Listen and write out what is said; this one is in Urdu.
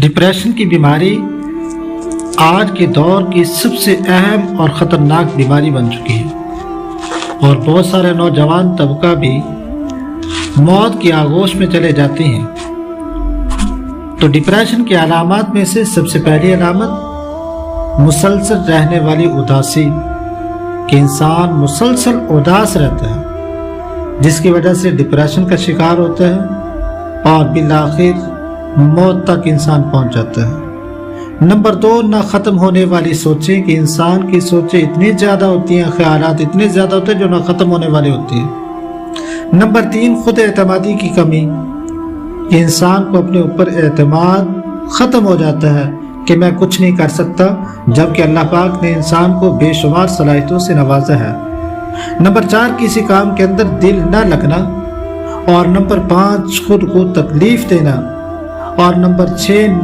ڈپریشن کی بیماری آج کے دور کی سب سے اہم اور خطرناک بیماری بن چکی ہے، اور بہت سارے نوجوان طبقہ بھی موت کی آغوش میں چلے جاتے ہیں۔ تو ڈپریشن کی علامات میں سے سب سے پہلی علامت مسلسل رہنے والی اداسی، کہ انسان مسلسل اداس رہتا ہے، جس کی وجہ سے ڈپریشن کا شکار ہوتا ہے اور بالآخر موت تک انسان پہنچ جاتا ہے۔ نمبر 2، نہ ختم ہونے والی سوچیں، کہ انسان کی سوچیں اتنی زیادہ ہوتی ہیں، خیالات اتنے زیادہ ہوتے ہیں جو نہ ختم ہونے والے ہوتے ہیں۔ نمبر 3، خود اعتمادی کی کمی، کہ انسان کو اپنے اوپر اعتماد ختم ہو جاتا ہے کہ میں کچھ نہیں کر سکتا، جبکہ اللہ پاک نے انسان کو بے شمار صلاحیتوں سے نوازا ہے۔ نمبر 4، کسی کام کے اندر دل نہ لگنا، اور نمبر 5، خود کو تکلیف دینا، اور نمبر 6